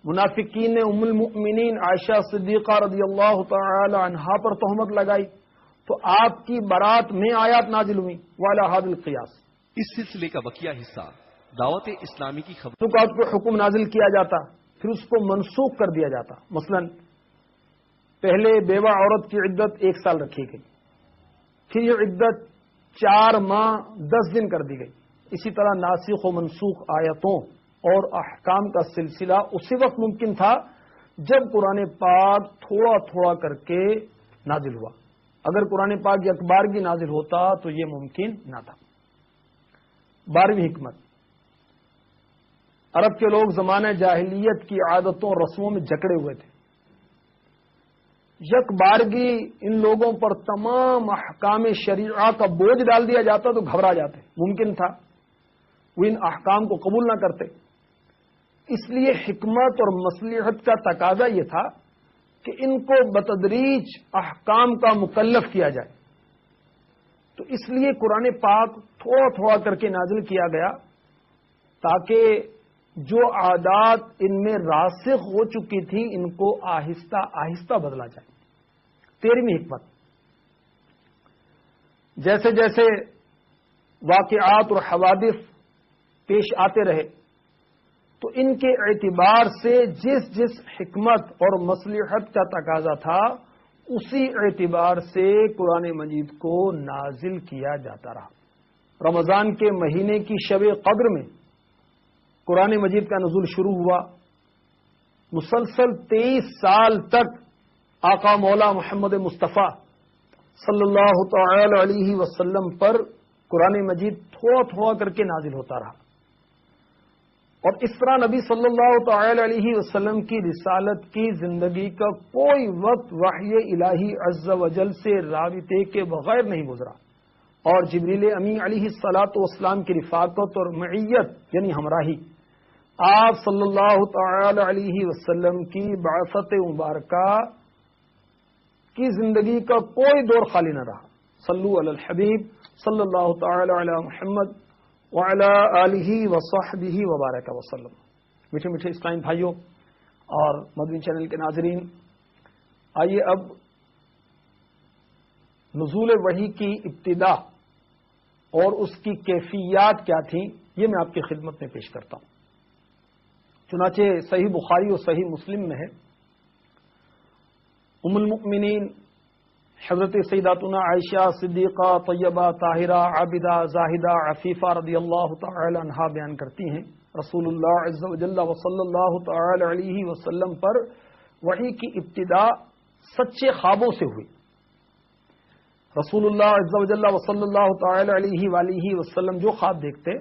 منافقین نے ام المؤمنین عائشہ صدیقہ رضی اللہ تعالی عنہا پر تہمت لگائی تو آپ کی برات میں آیات نازل ہوئی۔ وعلی ھذا القیاس اس سلسلے کا بقیہ حصہ دعوت اسلامی کی خبر پہ حکم نازل کیا جاتا، پھر اس کو منسوخ کر دیا جاتا۔ مثلا پہلے بیوہ عورت کی عدت 1 سال رکھی گئی، پھر یہ عدت 4 ماہ 10 دن کر دی گئی۔ اسی طرح ناسخ و منسوخ آیتوں اور احکام کا سلسلہ اسی وقت ممکن تھا جب قرآن پاک تھوڑا تھوڑا کر کے نازل ہوا۔ اگر قرآن پاک یک بار بھی نازل ہوتا تو یہ ممکن نہ تھا۔ 12ویں حکمت، عرب کے لوگ زمانہ جاہلیت کی عادتوں اور رسموں میں جکڑے ہوئے تھے۔ یک بارگی ان لوگوں پر تمام احکام شریعہ کا بوجھ ڈال دیا جاتا تو گھبرا جاتے۔ ممکن تھا وہ ان احکام کو قبول نہ کرتے، اس لیے حکمت اور مصلحت کا تقاضا یہ تھا کہ ان کو بتدریج احکام کا مکلف کیا جائے۔ تو اس لیے قرآن پاک تھوڑا تھوڑا کر کے نازل کیا گیا تاکہ جو عادات ان میں راسخ ہو چکی تھی ان کو آہستہ آہستہ بدلا جائے۔ 13ویں حکمت، جیسے جیسے واقعات اور حوادث پیش آتے رہے تو ان کے اعتبار سے جس جس حکمت اور مصلحت کا تقاضا تھا اسی اعتبار سے قرآن مجید کو نازل کیا جاتا رہا۔ رمضان کے مہینے کی شب قدر میں قرآن مجید کا نزول شروع ہوا۔ مسلسل 23 سال تک آقا مولا محمد مصطفیٰ صلی اللہ تعالی علیہ وسلم پر قرآن مجید تھوڑا تھوڑا کر کے نازل ہوتا رہا، اور اس طرح نبی صلی اللہ تعالی علیہ وسلم کی رسالت کی زندگی کا کوئی وقت وحی الہی عز و جل سے رابطے کے بغیر نہیں گزرا، اور جبریل امی علیہ الصلاۃ والسلام کی رفاقت اور معیت یعنی ہمراہی آپ صلی اللہ تعالی علیہ وسلم کی بعثت مبارکہ کی زندگی کا کوئی دور خالی نہ رہا۔ صلو علی الحبیب صلی اللہ تعالی علی محمد وعلی آلہ وصحبہ وبارک وسلم۔ میٹھے میٹھے اسلام بھائیوں اور مدنی چینل کے ناظرین، آئیے اب نزول وحی کی ابتدا اور اس کی کیفیات کیا تھیں یہ میں آپ کی خدمت میں پیش کرتا ہوں۔ چنانچہ صحیح بخاری اور صحیح مسلم میں ہے، ام المؤمنین حضرت سیداتنا عائشہ صدیقہ طیبہ طاہرہ عابدہ زاہدہ عفیفہ رضی اللہ تعالی عنہا بیان کرتی ہیں رسول اللہ عز و جل وصلی اللہ تعالی علیہ وسلم پر وحی کی ابتدا سچے خوابوں سے ہوئی۔ رسول اللہ عز و جل وصلی اللہ تعالی علیہ وآلہ وسلم جو خواب دیکھتے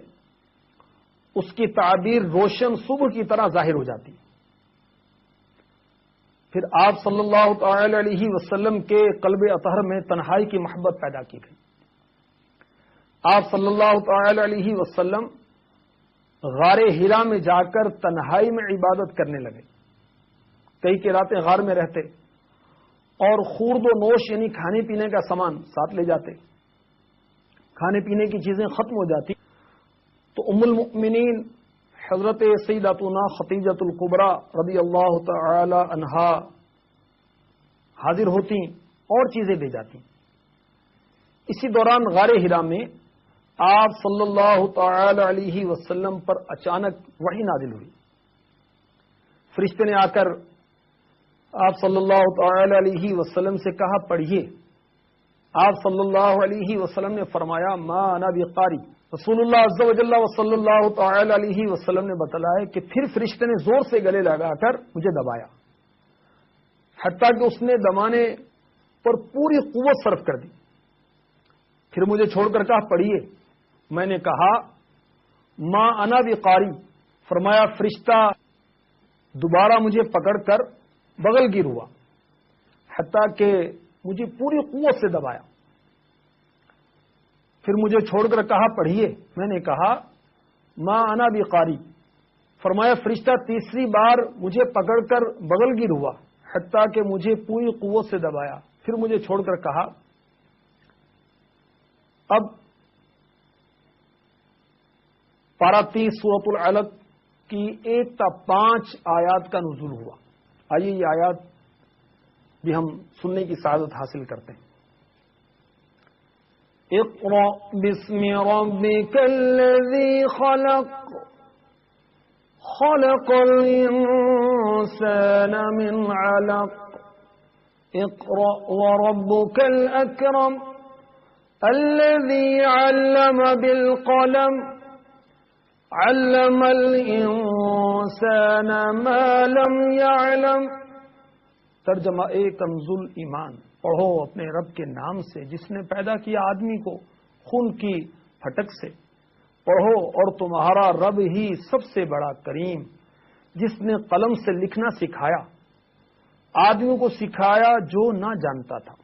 اس کی تعبیر روشن صبح کی طرح ظاہر ہو جاتی۔ پھر آپ صلی اللہ تعالی علیہ وسلم کے قلب اطہر میں تنہائی کی محبت پیدا کی گئی۔ آپ صلی اللہ تعالی علیہ وسلم غار ہرا میں جا کر تنہائی میں عبادت کرنے لگے۔ کئی کی راتیں غار میں رہتے اور خورد و نوش یعنی کھانے پینے کا سامان ساتھ لے جاتے۔ کھانے پینے کی چیزیں ختم ہو جاتی تو ام المؤمنین حضرت سیداتنا خدیجہ الکبریٰ رضی اللہ تعالی عنہا حاضر ہوتی اور چیزیں لے جاتی. اسی دوران غار حرا میں آپ صلی اللہ تعالی علیہ وسلم پر اچانک وحی نازل ہوئی. فرشتے نے آ کر آپ صلی اللہ تعالی علیہ وسلم سے کہا پڑھیے. آپ صلی اللہ علیہ وسلم نے فرمایا ما انا بقاری. رسول اللہ عز و جل و صلی اللہ تعالی علیہ وسلم نے بتلایا کہ پھر فرشتے نے زور سے گلے لگا کر مجھے دبایا، حتیٰ کہ اس نے دبانے پر پوری قوت صرف کر دی. پھر مجھے چھوڑ کر کہا پڑھیے. میں نے کہا ما انا بقاری. فرمایا فرشتہ دوبارہ مجھے پکڑ کر بغل گیر ہوا، حتیٰ کہ مجھے پوری قوت سے دبایا. پھر مجھے چھوڑ کر کہا پڑھیے. میں نے کہا ما انا بقاری. فرمایا فرشتہ تیسری بار مجھے پکڑ کر بغل گیر ہوا، حتیٰ کہ مجھے پوری قوت سے دبایا. پھر مجھے چھوڑ کر کہا اب پارہ 30 سورۃ العلق کی 1 تا 5 آیات کا نزول ہوا. آئیے یہ آیات بھی ہم سننے کی سعادت حاصل کرتے ہیں. اقرأ بسم ربک الذی خلق خلق الانسان من علق اقرأ وربک الاکرم الذی علم بالقلم علم الانسان ما لم يعلم. ترجمہ کنز ایمان. پڑھو اپنے رب کے نام سے جس نے پیدا کیا آدمی کو خون کی پھٹک سے. پڑھو اور تمہارا رب ہی سب سے بڑا کریم جس نے قلم سے لکھنا سکھایا، آدمیوں کو سکھایا جو نہ جانتا تھا.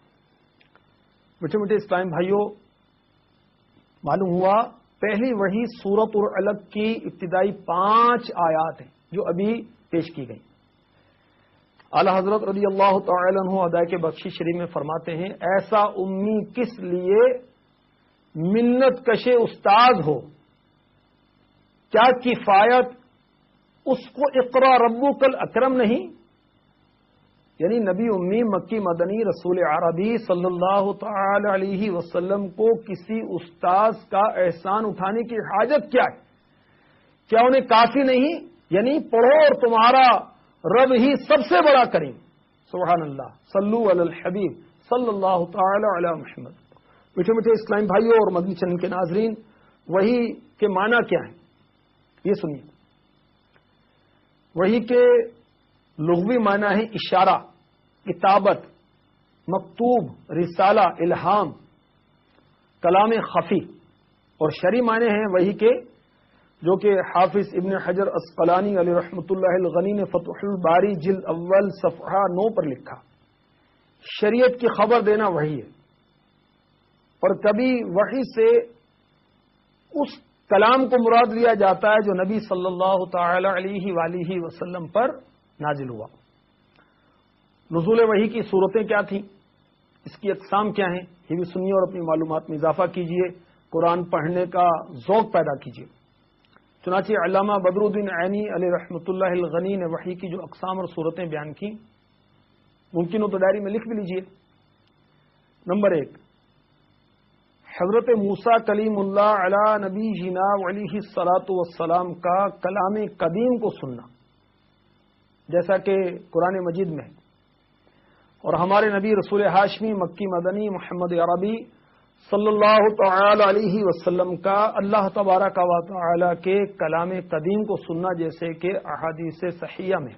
میٹھے میٹھے اسلام بھائیوں، معلوم ہوا پہلی وحی سورۃ العلق کی ابتدائی 5 آیات ہیں جو ابھی پیش کی گئی. اعلی حضرت رضی اللہ تعالی عنہ ادائے کے بخشی شریف میں فرماتے ہیں ایسا امی کس لیے منت کشے استاد ہو، کیا کفایت اس کو اقرا ربک الاکرم نہیں؟ یعنی نبی امی مکی مدنی رسول عربی صلی اللہ تعالی علیہ وسلم کو کسی استاذ کا احسان اٹھانے کی حاجت کیا ہے؟ کیا انہیں کافی نہیں؟ یعنی پڑھو اور تمہارا رب ہی سب سے بڑا کریم. سبحان اللہ. صلو علی الحبیب صلی اللہ تعالی علی محمد. میٹھے میٹھے اسلام بھائیوں اور مدنی چینل کے ناظرین، وحی کے معنی کیا ہیں یہ سنیے. وحی کے لغوی معنی ہے اشارہ، کتابت، مکتوب، رسالہ، الہام، کلام خفی. اور شرعی معنی ہیں وحی کے جو کہ حافظ ابن حجر اسقلانی علیہ رحمۃ اللہ الغنی نے فتح الباری جلد اول صفحہ 9 پر لکھا. شریعت کی خبر دینا وحی ہے. اور کبھی وحی سے اس کلام کو مراد لیا جاتا ہے جو نبی صلی اللہ تعالی علیہ وآلہ وسلم پر نازل ہوا. نزول وحی کی صورتیں کیا تھیں، اس کی اقسام کیا ہیں، یہ بھی سنیے اور اپنی معلومات میں اضافہ کیجیے. قرآن پڑھنے کا ذوق پیدا کیجیے. چنانچہ علامہ بدر الدین عینی علیہ رحمۃ اللہ الغنی نے وحی کی جو اقسام اور صورتیں بیان کی، ممکن ہو تو ڈائری میں لکھ بھی لیجیے. نمبر 1، حضرت موسیٰ کلیم اللہ علی نبی جینا علیہ الصلاۃ والسلام کا کلام قدیم کو سننا، جیسا کہ قرآن مجید میں ہے. اور ہمارے نبی رسول ہاشمی مکی مدنی محمد عربی صلی اللہ تعالی علیہ وسلم کا اللہ تبارک و تعالی کے کلام قدیم کو سننا، جیسے کہ احادیث صحیحہ میں.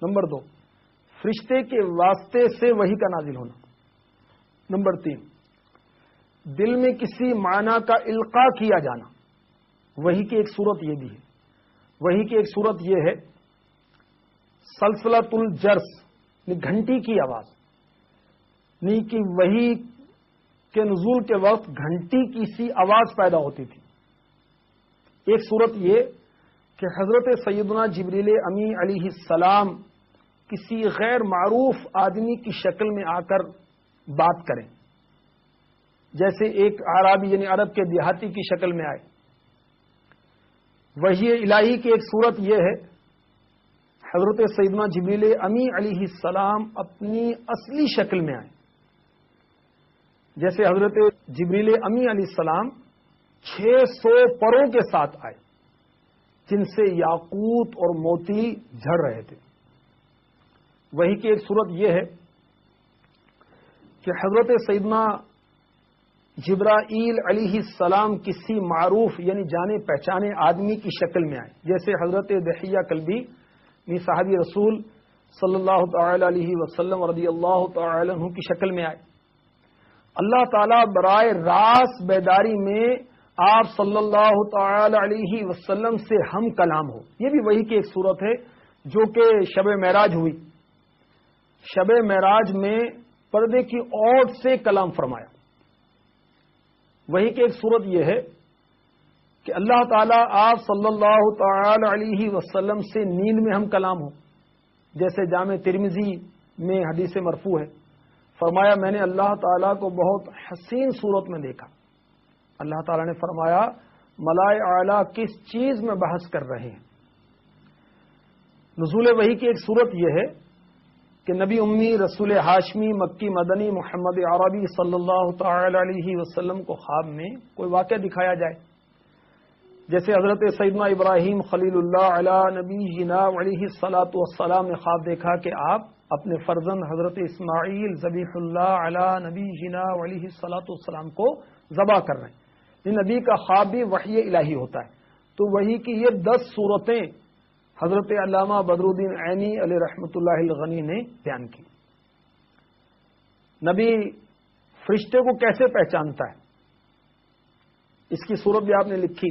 نمبر 2، فرشتے کے واسطے سے وحی کا نازل ہونا. نمبر 3، دل میں کسی معنی کا القاء کیا جانا. وحی کی ایک صورت یہ بھی ہے. وحی کی ایک صورت یہ ہے سلسلۃ الجرس، گھنٹی کی آواز. نہیں کہ وحی کے نزول کے وقت گھنٹی کی سی آواز پیدا ہوتی تھی. ایک صورت یہ کہ حضرت سیدنا جبریل امی علیہ السلام کسی غیر معروف آدمی کی شکل میں آ کر بات کریں، جیسے ایک عربی یعنی عرب کے دیہاتی کی شکل میں آئے. وحی الہی کی ایک صورت یہ ہے حضرت سیدنا جبریل امی علیہ السلام اپنی اصلی شکل میں آئے. جیسے حضرت جبریل امی علیہ السلام 600 پروں کے ساتھ آئے جن سے یاقوت اور موتی جھڑ رہے تھے. وہی کی ایک صورت یہ ہے کہ حضرت سیدنا جبرائیل علیہ السلام کسی معروف یعنی جانے پہچانے آدمی کی شکل میں آئے. جیسے حضرت دحیہ کلبی صحابی رسول صلی اللہ تعالی علیہ وسلم رضی اللہ تعالی عنہ کی شکل میں آئے. اللہ تعالیٰ برائے راست بیداری میں آپ صلی اللہ تعالی علیہ وسلم سے ہم کلام ہو. یہ بھی وہی کی ایک صورت ہے جو کہ شب معراج ہوئی. شب معراج میں پردے کی اوٹ سے کلام فرمایا. وہی کی ایک صورت یہ ہے کہ اللہ تعالیٰ آپ صلی اللہ تعالی علیہ وسلم سے نیند میں ہم کلام ہو. جیسے جامع ترمذی میں حدیث مرفوع ہے، فرمایا میں نے اللہ تعالیٰ کو بہت حسین صورت میں دیکھا. اللہ تعالیٰ نے فرمایا ملائے اعلیٰ کس چیز میں بحث کر رہے ہیں. نزول وحی کی ایک صورت یہ ہے کہ نبی امی رسول ہاشمی مکی مدنی محمد عربی صلی اللہ تعالی علیہ وسلم کو خواب میں کوئی واقعہ دکھایا جائے. جیسے حضرت سیدنا ابراہیم خلیل اللہ علی نبی جنا علیہ الصلاۃ والسلام نے خواب دیکھا کہ آپ اپنے فرزند حضرت اسماعیل ذبیح اللہ علی نبی جنا علیہ الصلاۃ والسلام کو ذبح کر رہے ہیں. یہ نبی کا خواب بھی وحی الہی ہوتا ہے. تو وحی کی یہ 10 صورتیں حضرت علامہ بدر الدین عینی علیہ رحمۃ اللہ الغنی نے بیان کی. نبی فرشتے کو کیسے پہچانتا ہے اس کی صورت بھی آپ نے لکھی.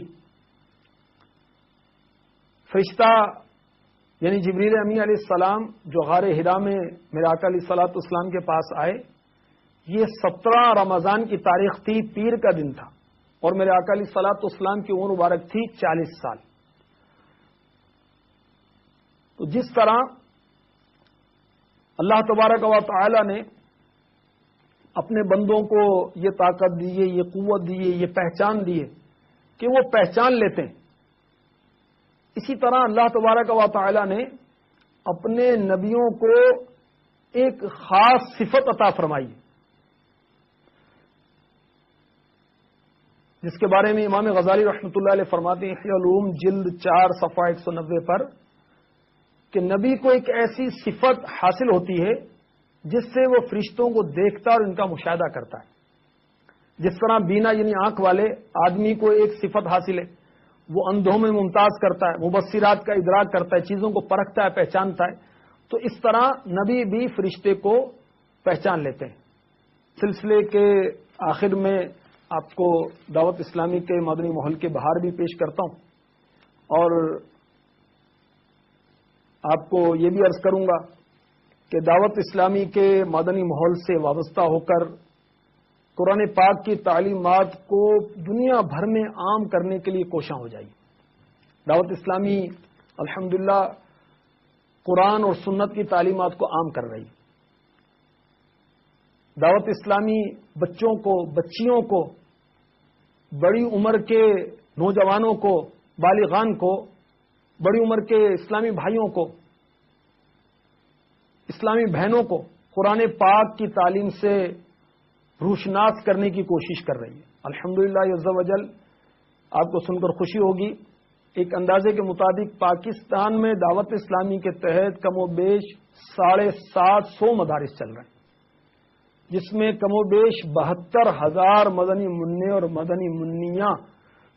فرشتہ یعنی جبریل امی علیہ السلام جو غار حرا میں میرے آقا علیہ الصلوۃ والسلام کے پاس آئے، یہ 17 رمضان کی تاریخ تھی، پیر کا دن تھا، اور میرے آقا علیہ الصلوۃ والسلام کی عمر مبارک تھی 40 سال. تو جس طرح اللہ تبارک و تعالی نے اپنے بندوں کو یہ طاقت دی ہے، یہ قوت دی ہے، یہ پہچان دی ہے کہ وہ پہچان لیتے ہیں، اسی طرح اللہ تبارک و تعالی نے اپنے نبیوں کو ایک خاص صفت عطا فرمائی ہے، جس کے بارے میں امام غزالی رحمۃ اللہ علیہ فرماتے ہیں احیاء العلوم جلد 4 صفحہ 190 پر کہ نبی کو ایک ایسی صفت حاصل ہوتی ہے جس سے وہ فرشتوں کو دیکھتا اور ان کا مشاہدہ کرتا ہے. جس طرح بینا یعنی آنکھ والے آدمی کو ایک صفت حاصل ہے، وہ اندھوں میں ممتاز کرتا ہے، مبصرات کا ادراک کرتا ہے، چیزوں کو پرکھتا ہے، پہچانتا ہے. تو اس طرح نبی بھی فرشتے کو پہچان لیتے ہیں. سلسلے کے آخر میں آپ کو دعوت اسلامی کے مدنی ماحول کے بہار بھی پیش کرتا ہوں، اور آپ کو یہ بھی عرض کروں گا کہ دعوت اسلامی کے مدنی ماحول سے وابستہ ہو کر قرآن پاک کی تعلیمات کو دنیا بھر میں عام کرنے کے لیے کوشاں ہو جائیے. دعوت اسلامی الحمدللہ قرآن اور سنت کی تعلیمات کو عام کر رہی. دعوت اسلامی بچوں کو، بچیوں کو، بڑی عمر کے نوجوانوں کو، بالغان کو، بڑی عمر کے اسلامی بھائیوں کو، اسلامی بہنوں کو قرآن پاک کی تعلیم سے روشناس کرنے کی کوشش کر رہی ہے. الحمدللہ عز و جل آپ کو سن کر خوشی ہوگی، ایک اندازے کے مطابق پاکستان میں دعوت اسلامی کے تحت کم و بیش 750 مدارس چل رہے ہیں، جس میں کم و بیش 72,000 مدنی منع اور مدنی منیاں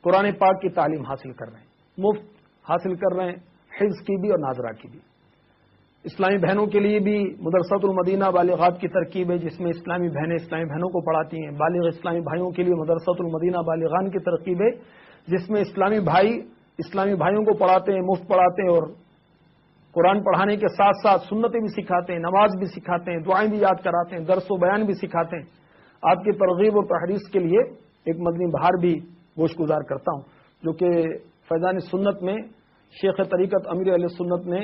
قرآن پاک کی تعلیم حاصل کر رہے ہیں، مفت حاصل کر رہے ہیں، حفظ کی بھی اور ناظرہ کی بھی. اسلامی بہنوں کے لیے بھی مدرسۃ المدینہ بالغات کی ترکیب ہے، جس میں اسلامی بہنیں اسلامی بہنوں کو پڑھاتی ہیں. بالغ اسلامی بھائیوں کے لیے مدرسۃ المدینہ بالغان کی ترکیب ہے، جس میں اسلامی بھائی اسلامی بھائیوں کو پڑھاتے ہیں، مفت پڑھاتے ہیں، اور قرآن پڑھانے کے ساتھ ساتھ سنتیں بھی سکھاتے ہیں، نماز بھی سکھاتے ہیں، دعائیں بھی یاد کراتے ہیں، درس و بیان بھی سکھاتے ہیں. آپ کی ترغیب اور تحریض کے لیے ایک مدنی بہار بھی گوش گزار کرتا ہوں، جو کہ فیضان سنت میں شیخ طریقت امیر علیہ سنت نے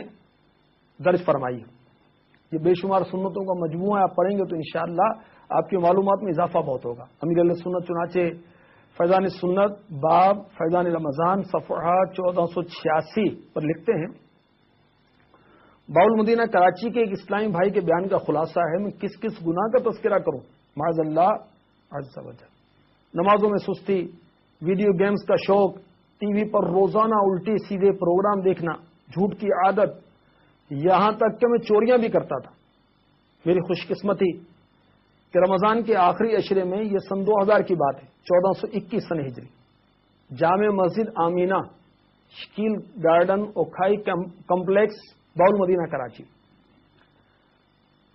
درج فرمائی. یہ بے شمار سنتوں کا مجموعہ آپ پڑھیں گے تو انشاءاللہ آپ کی معلومات میں اضافہ بہت ہوگا. امیر علیہ سنت چنانچہ فیضان سنت باب فیضان رمضان صفحہ 1486 پر لکھتے ہیں باول مدینہ کراچی کے ایک اسلامی بھائی کے بیان کا خلاصہ ہے، میں کس کس گناہ کا تذکرہ کروں؟ معاذ اللہ عز و جل، نمازوں میں سستی، ویڈیو گیمز کا شوق، ٹی وی پر روزانہ الٹے سیدھے پروگرام دیکھنا، جھوٹ کی عادت، یہاں تک کہ میں چوریاں بھی کرتا تھا۔ میری خوش قسمتی کہ رمضان کے آخری عشرے میں، یہ سن 2000 کی بات ہے، 1421 سن ہجری، جامع مسجد آمینہ، شکیل گارڈن، اوکھائی کمپلیکس، باول مدینہ کراچی،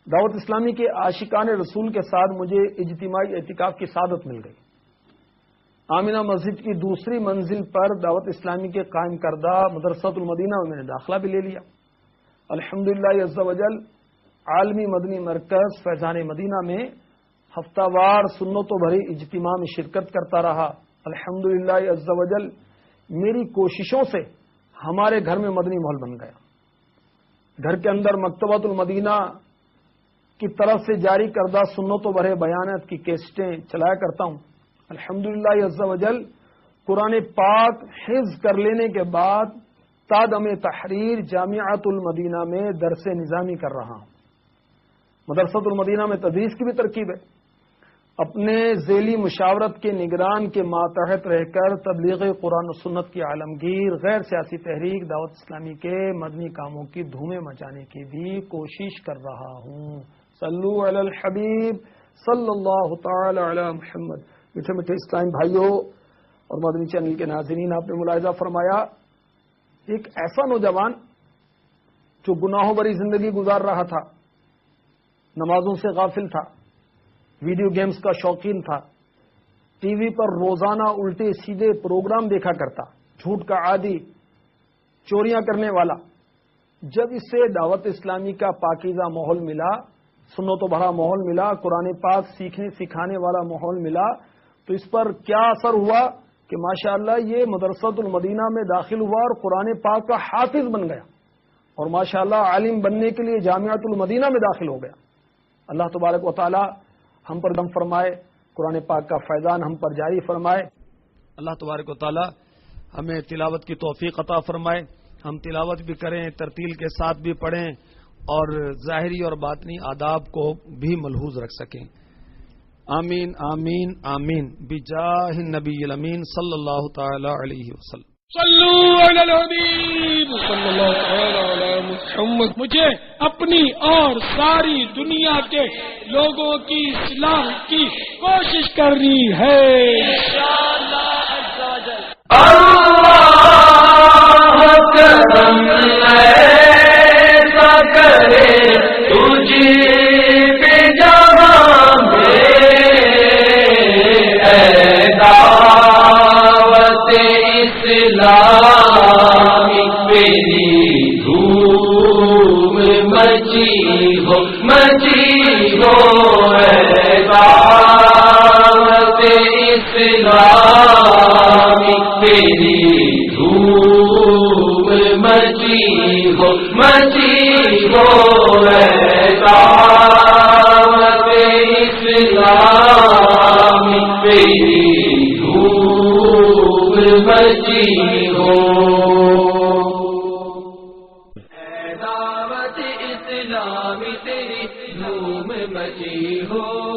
دعوت اسلامی کے عاشقان رسول کے ساتھ مجھے اجتماعی اعتکاف کی سعادت مل گئی۔ آمینہ مسجد کی دوسری منزل پر دعوت اسلامی کے قائم کردہ مدرسۃ المدینہ میں نے داخلہ بھی لے لیا۔ الحمدللہ عز و جل عالمی مدنی مرکز فیضان مدینہ میں ہفتہ وار سنتوں بھری اجتماع میں شرکت کرتا رہا۔ الحمدللہ عز و جل میری کوششوں سے ہمارے گھر میں مدنی ماحول بن گیا۔ گھر کے اندر مکتبۃ المدینہ کی طرف سے جاری کردہ سنتوں بھرے بیانات کی کیسٹیں چلایا کرتا ہوں۔ الحمدللہ عز و جل قرآن پاک حفظ کر لینے کے بعد تادم تحریر جامعۃ المدینہ میں درس نظامی کر رہا ہوں۔ مدرسۃ المدینہ میں تدریس کی بھی ترکیب ہے۔ اپنے ذیلی مشاورت کے نگران کے ماتحت رہ کر تبلیغ قرآن و سنت کی عالمگیر غیر سیاسی تحریک دعوت اسلامی کے مدنی کاموں کی دھومیں مچانے کی بھی کوشش کر رہا ہوں۔ صلو علی الحبیب صلی اللہ تعالی علی محمد۔ میٹھے میٹھے اسلام بھائیوں اور مدنی چینل کے ناظرین، آپ نے ملاحظہ فرمایا ایک ایسا نوجوان جو گناہوں بھری زندگی گزار رہا تھا، نمازوں سے غافل تھا، ویڈیو گیمز کا شوقین تھا، ٹی وی پر روزانہ الٹے سیدھے پروگرام دیکھا کرتا، جھوٹ کا عادی، چوریاں کرنے والا، جب اسے دعوت اسلامی کا پاکیزہ ماحول ملا، سنتوں بھرا ماحول ملا، قرآن پاک سیکھنے سکھانے والا ماحول ملا، تو اس پر کیا اثر ہوا کہ ماشاءاللہ یہ مدرسۃ المدینہ میں داخل ہوا اور قرآن پاک کا حافظ بن گیا، اور ماشاءاللہ عالم بننے کے لیے جامعۃ المدینہ میں داخل ہو گیا۔ اللہ تبارک و تعالی ہم پر دم فرمائے، قرآن پاک کا فیضان ہم پر جاری فرمائے۔ اللہ تبارک و تعالی ہمیں تلاوت کی توفیق عطا فرمائے، ہم تلاوت بھی کریں، ترتیل کے ساتھ بھی پڑھیں اور ظاہری اور باطنی آداب کو بھی ملحوظ رکھ سکیں۔ آمین آمین آمین بجاہ النبی الامین صلی اللہ تعالی علیہ وسلم۔ صلو علی الحبیب صلی اللہ تعالی علی محمد۔ مجھے اپنی اور ساری دنیا کے لوگوں کی اصلاح کی کوشش کرنی ہے انشاءاللہ عز و جل۔ اللہ کرم ایسا کرے تجھے پہ جہاں میں، اے دعوت اسلامی میری دھوم مچی ہو اے دعوت اسلامی میری دھوم مچی ہو اے دعوت اسلامی میری دھوم مچی ہو، اے دعوت اسلامی تیری دھوم مچی ہو۔